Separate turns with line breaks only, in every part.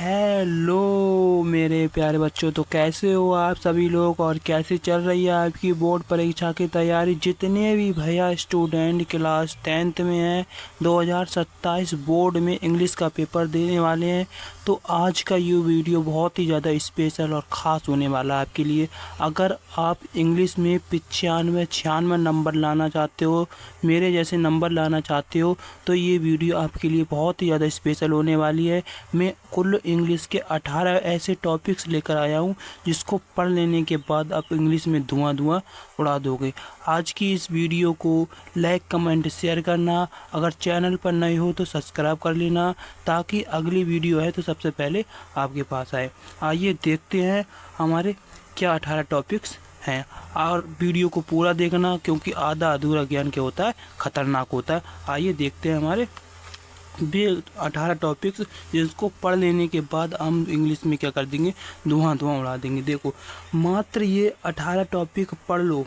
Hello मेरे प्यारे बच्चों, तो कैसे हो आप सभी लोग और कैसे चल रही है आपकी बोर्ड परीक्षा की तैयारी। जितने भी भैया स्टूडेंट क्लास 10th में हैं 2027 बोर्ड में इंग्लिश का पेपर देने वाले हैं, तो आज का ये वीडियो बहुत ही ज़्यादा स्पेशल और ख़ास होने वाला है आपके लिए। अगर आप इंग्लिश में 95-96 नंबर लाना चाहते हो, मेरे जैसे नंबर लाना चाहते हो, तो ये वीडियो आपके लिए बहुत ही ज़्यादा स्पेशल होने वाली है। मैं कुल इंग्लिश के 18 ऐसे टॉपिक्स लेकर आया हूँ जिसको पढ़ लेने के बाद आप इंग्लिश में धुआं उड़ा दोगे। आज की इस वीडियो को लाइक कमेंट शेयर करना, अगर चैनल पर नए हो तो सब्सक्राइब कर लेना ताकि अगली वीडियो है तो सबसे पहले आपके पास आए। आइए देखते हैं हमारे क्या 18 टॉपिक्स हैं, और वीडियो को पूरा देखना क्योंकि आधा अधूरा ज्ञान क्या होता है, खतरनाक होता है। आइए देखते हैं हमारे भी 18 टॉपिक्स जिसको पढ़ लेने के बाद हम इंग्लिश में क्या कर देंगे, धुआं उड़ा देंगे। देखो, मात्र ये 18 टॉपिक पढ़ लो,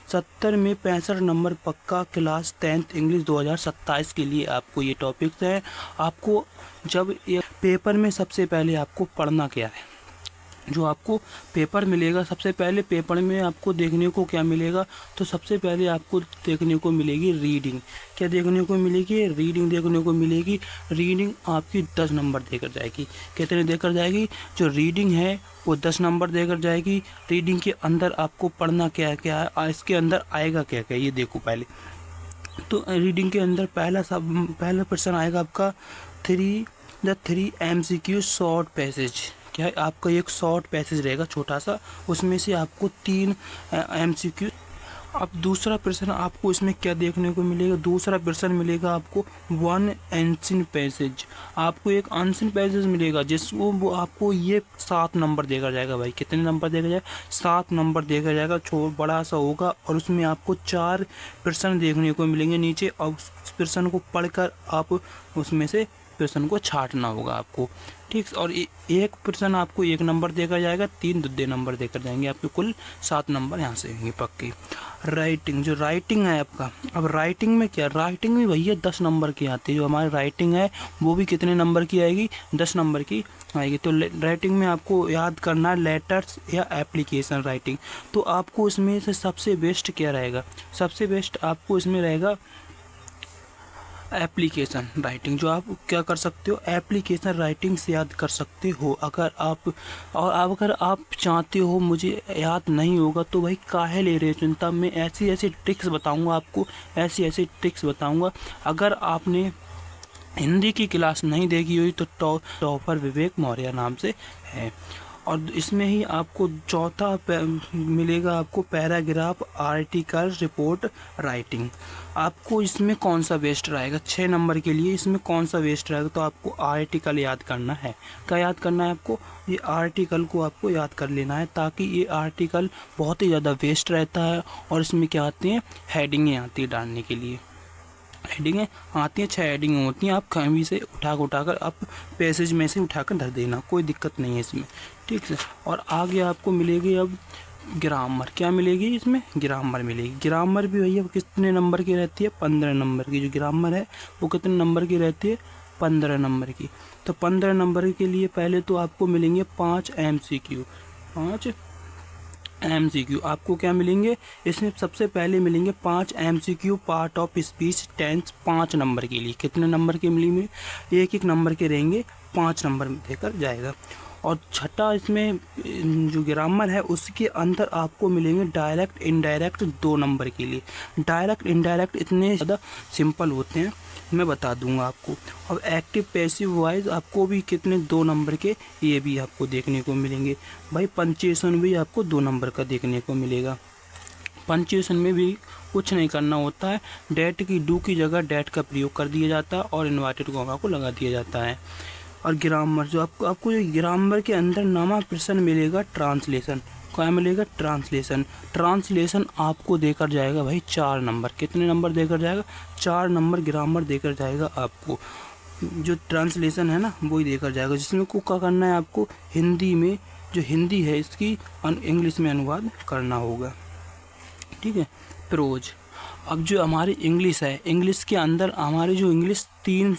70 में 65 नंबर पक्का क्लास 10th इंग्लिश 2027 के लिए आपको ये टॉपिक्स हैं। आपको जब ये पेपर में सबसे पहले आपको पढ़ना क्या है, जो आपको पेपर मिलेगा, सबसे पहले पेपर में आपको देखने को क्या मिलेगा, तो सबसे पहले आपको देखने को मिलेगी रीडिंग। क्या देखने को मिलेगी? रीडिंग देखने को मिलेगी। रीडिंग आपकी 10 नंबर देकर जाएगी। कितने देकर जाएगी? जो रीडिंग है वो 10 नंबर देकर जाएगी। रीडिंग के अंदर आपको पढ़ना क्या क्या है, इसके अंदर आएगा क्या क्या, ये देखो पहले। तो रीडिंग के अंदर पहला प्रश्न आएगा आपका 3 MCQ शॉर्ट पैसेज। क्या है? आपका एक शॉर्ट पैसेज रहेगा छोटा सा, उसमें से आपको 3 MCQ। अब दूसरा प्रश्न आपको इसमें क्या देखने को मिलेगा? दूसरा प्रश्न मिलेगा आपको 1 एंशिएंट पैसेज। आपको एक एंशिएंट पैसेज मिलेगा जिसको वो आपको ये 7 नंबर देकर जाएगा। भाई कितने नंबर देकर जाएगा? 7 नंबर देकर जाएगा। बड़ा सा होगा और उसमें आपको 4 प्रश्न देखने को मिलेंगे नीचे, और उस प्रश्न को पढ़कर आप उसमें से प्रश्न को छांटना होगा आपको, ठीक। और एक प्रश्न आपको 1 नंबर देकर जाएगा, 3 दूसरे नंबर देकर जाएंगे, आपके कुल 7 नंबर यहाँ से होंगे पक्के। राइटिंग, जो राइटिंग है आपका, अब राइटिंग में क्या, राइटिंग में भैया 10 नंबर की आती है। जो हमारी राइटिंग है वो भी कितने नंबर की आएगी? 10 नंबर की आएगी। तो राइटिंग में आपको याद करना है लेटर्स या एप्लीकेशन राइटिंग। तो आपको इसमें से सबसे बेस्ट क्या रहेगा? सबसे बेस्ट आपको इसमें रहेगा एप्लीकेशन राइटिंग। जो आप क्या कर सकते हो, एप्लीकेशन राइटिंग से याद कर सकते हो। अगर आप चाहते हो मुझे याद नहीं होगा तो भाई काहे ले रहे हो चिंता, मैं ऐसी ट्रिक्स बताऊंगा आपको, ऐसी ट्रिक्स बताऊंगा। अगर आपने हिंदी की क्लास नहीं देखी हुई तो टॉपर विवेक मौर्य नाम से है, और इसमें ही आपको चौथा मिलेगा आपको पैराग्राफ आर्टिकल रिपोर्ट राइटिंग। आपको इसमें कौन सा बेस्ट रहेगा? 6 नंबर के लिए इसमें कौन सा बेस्ट रहेगा? तो आपको आर्टिकल याद करना है। क्या याद करना है आपको? ये आर्टिकल को आपको याद कर लेना है, ताकि ये आर्टिकल बहुत ही ज़्यादा बेस्ट रहता है। और इसमें क्या आती हैं? हेडिंगें आती है डालने के लिए। हेडिंगें आती हैं, 6 हेडिंगें होती हैं। आप कहीं से उठाकर आप पैसेज में से उठाकर धर देना, कोई दिक्कत नहीं है इसमें, ठीक है। और आगे आपको मिलेगी अब ग्रामर। क्या मिलेगी इसमें? ग्रामर मिलेगी। ग्रामर भी भैया कितने नंबर की रहती है? 15 नंबर की। जो ग्रामर है वो कितने नंबर की रहती है? 15 नंबर की। तो 15 नंबर के लिए पहले तो आपको मिलेंगे 5 MCQ। 5 MCQ आपको क्या मिलेंगे? इसमें सबसे पहले मिलेंगे 5 MCQ part of speech tense, 5 number के लिए। कितने नंबर के मिलेंगे? एक नंबर के रहेंगे, 5 नंबर देकर जाएगा। और छठा इसमें जो ग्रामर है उसके अंदर आपको मिलेंगे डायरेक्ट इनडायरेक्ट 2 नंबर के लिए। डायरेक्ट इनडायरेक्ट इतने ज़्यादा सिंपल होते हैं, मैं बता दूंगा आपको। अब एक्टिव पैसिव वॉइस आपको भी कितने? 2 नंबर के, ये भी आपको देखने को मिलेंगे। भाई पंचुएशन भी आपको 2 नंबर का देखने को मिलेगा। पंचुएशन में भी कुछ नहीं करना होता है, डेट की डू की जगह डेट का प्रयोग कर दिया जाता है और इन्वर्टेड कॉमा को लगा दिया जाता है। और ग्रामर, जो आपको जो ग्रामर के अंदर नामा प्रश्न मिलेगा ट्रांसलेशन। क्या मिलेगा? ट्रांसलेशन। ट्रांसलेशन आपको देकर जाएगा भाई 4 नंबर। कितने नंबर देकर जाएगा? 4 नंबर ग्रामर देकर जाएगा आपको। जो ट्रांसलेशन है ना वही देकर जाएगा, जिसमें को क्या करना है आपको? हिंदी में, जो हिंदी है इसकी इंग्लिश में अनुवाद करना होगा, ठीक है। प्रोज, अब जो हमारी इंग्लिश है, इंग्लिश के अंदर हमारी जो इंग्लिश 3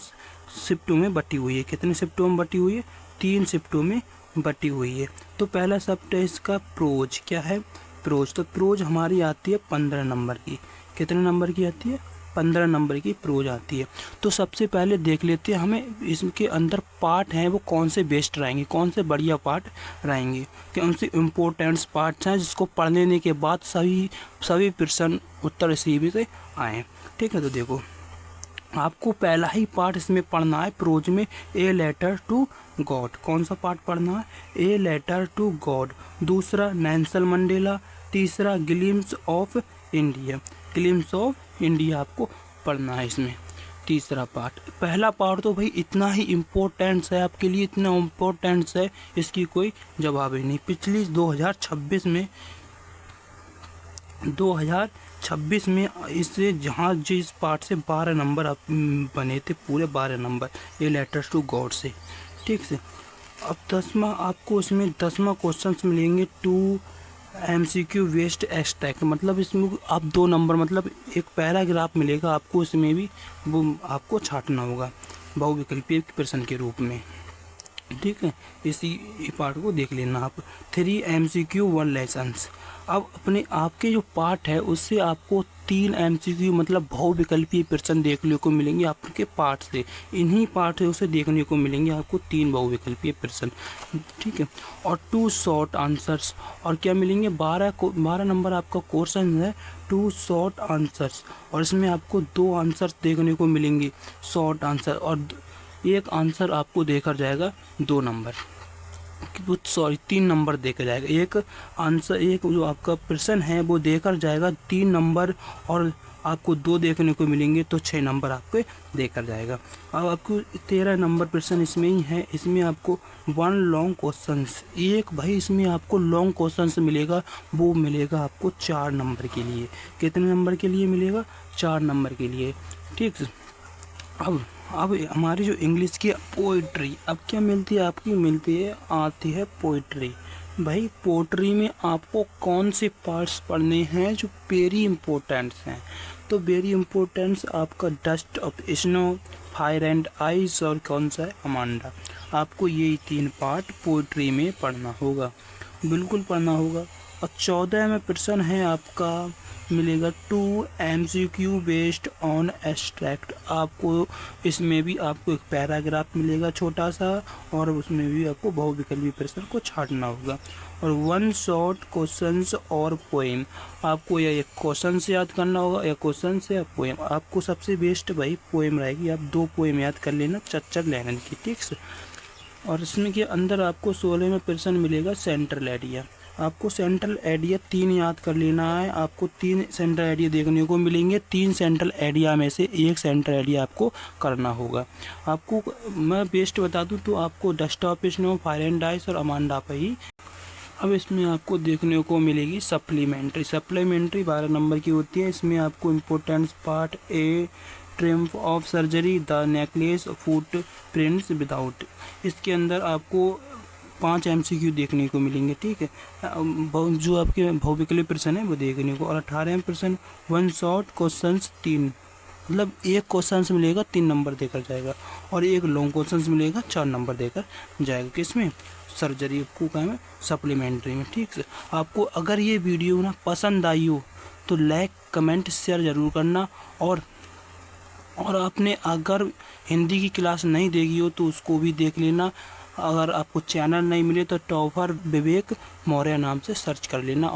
शिफ्टों में बटी हुई है। कितने शिफ्टों में बटी हुई है? 3 शिफ्टों में बटी हुई है। तो पहला शिफ्ट है इसका प्रोज। क्या है? प्रोज। तो प्रोज हमारी आती है 15 नंबर की। कितने नंबर की आती है? 15 नंबर की प्रोज आती है। तो सबसे पहले देख लेते हैं हमें इसके अंदर पार्ट हैं वो कौन से बेस्ट रहेंगे, कौन से बढ़िया पार्ट रहेंगे, कौन से इम्पोर्टेंट्स पार्ट्स हैं जिसको पढ़ लेने के बाद सभी प्रश्न उत्तर इसी में से आए। ठीक है, तो देखो आपको पहला ही पार्ट इसमें पढ़ना है प्रोज में, ए लेटर टू गॉड। कौन सा पार्ट पढ़ना है? A letter to God. दूसरा नेल्सन मंडेला। तीसरा glimpse of India. Glimpse of India आपको पढ़ना है इसमें, तीसरा पार्ट। पहला पार्ट तो भाई इतना ही इम्पोर्टेंट्स है आपके लिए, इतना इम्पोर्टेंट्स है इसकी कोई जवाब ही नहीं। पिछली 2026 में इससे जहाँ जिस पार्ट से 12 नंबर बने थे, पूरे 12 नंबर ये लेटर्स टू गॉड से। ठीक से। अब 10वां आपको इसमें 10वां क्वेश्चन मिलेंगे 2 MCQ वेस्ट एक्सट्रैक्ट। मतलब इसमें आप 2 नंबर, मतलब एक पैराग्राफ मिलेगा आपको, इसमें भी वो आपको छांटना होगा बहुविकल्पीय प्रश्न के रूप में। ठीक है, इसी पार्ट को देख लेना आप। 3 MCQ 1 लेसन्स। अब अपने आपके जो पार्ट है उससे आपको 3 MCQ मतलब बहुविकल्पीय प्रश्न देखने को मिलेंगे आपके पार्ट से। इन्हीं पार्ट से देखने को मिलेंगे आपको 3 बहुविकल्पीय प्रश्न। ठीक है, और 2 शॉर्ट आंसर्स। और क्या मिलेंगे? 12 नंबर आपका क्वेश्चन है 2 शॉर्ट आंसर्स, और इसमें आपको 2 आंसर्स देखने को मिलेंगे शॉर्ट आंसर, और एक आंसर आपको देखा जाएगा 2 नंबर, 3 नंबर देखा जाएगा। एक आंसर, एक जो आपका प्रश्न है वो देखा जाएगा 3 नंबर, और आपको 2 देखने को मिलेंगे तो 6 नंबर आपके देखा जाएगा। अब आपको 13 नंबर प्रश्न इसमें ही है। इसमें आपको 1 लॉन्ग क्वेश्चंस, एक भाई इसमें आपको लॉन्ग क्वेश्चंस मिलेगा, वो मिलेगा आपको 4 नंबर के लिए। कितने नंबर के लिए मिलेगा? 4 नंबर के लिए। ठीक है। अब हमारी जो इंग्लिश की पोइट्री, अब क्या मिलती है आपकी? मिलती है, आती है पोइट्री। भाई पोइट्री में आपको कौन से पार्ट्स पढ़ने हैं जो वेरी इंपॉर्टेंट्स हैं? तो वेरी इंपॉर्टेंट्स आपका dust of snow, fire and ice, और कौन सा है? अमांडा। आपको यही 3 पार्ट पोइट्री में पढ़ना होगा, बिल्कुल पढ़ना होगा। और 14 में प्रश्न है आपका मिलेगा 2 MCQ बेस्ड ऑन एब्स्ट्रैक्ट। आपको इसमें भी आपको एक पैराग्राफ मिलेगा छोटा सा, और उसमें भी आपको बहुविकल्पीय प्रश्न को छांटना होगा। और 1 शॉर्ट क्वेश्चंस और पोएम। आपको या एक क्वेश्चन से याद करना होगा या क्वेश्चन से या पोएम। आपको सबसे बेस्ट भाई पोएम रहेगी, आप 2 पोएम याद कर लेना चच्चर लेनन की। ठीक से। और इसमें के अंदर आपको 16 में प्रश्न मिलेगा सेंट्रल एरिया। आपको सेंट्रल एरिया 3 याद कर लेना है। आपको 3 सेंट्रल एरिया देखने को मिलेंगे, 3 सेंट्रल एरिया में से एक सेंट्रल एरिया आपको करना होगा। आपको मैं बेस्ट बता दूं तो आपको dust of snow, fire and ice और अमांडा पर ही। अब इसमें आपको देखने को मिलेगी सप्लीमेंट्री। सप्लीमेंट्री 12 नंबर की होती है। इसमें आपको importance part A, triumph of surgery, the necklace, foot prints without. इसके अंदर आपको 5 MCQ देखने को मिलेंगे। ठीक है, जो आपके बहुविकल्पीय प्रश्न है वो देखने को। और 18 प्रश्न 1 शॉर्ट क्वेश्चंस 3, मतलब एक क्वेश्चन मिलेगा 3 नंबर देकर जाएगा, और एक लॉन्ग क्वेश्चन मिलेगा 4 नंबर देकर जाएगा। किसमें? सर्जरी को क्या है? सप्लीमेंट्री में। ठीक है। आपको अगर ये वीडियो ना पसंद आई हो तो लाइक कमेंट शेयर ज़रूर करना, और आपने अगर हिंदी की क्लास नहीं देखी हो तो उसको भी देख लेना। अगर आपको चैनल नहीं मिले तो टॉपर विवेक मौर्य नाम से सर्च कर लेना।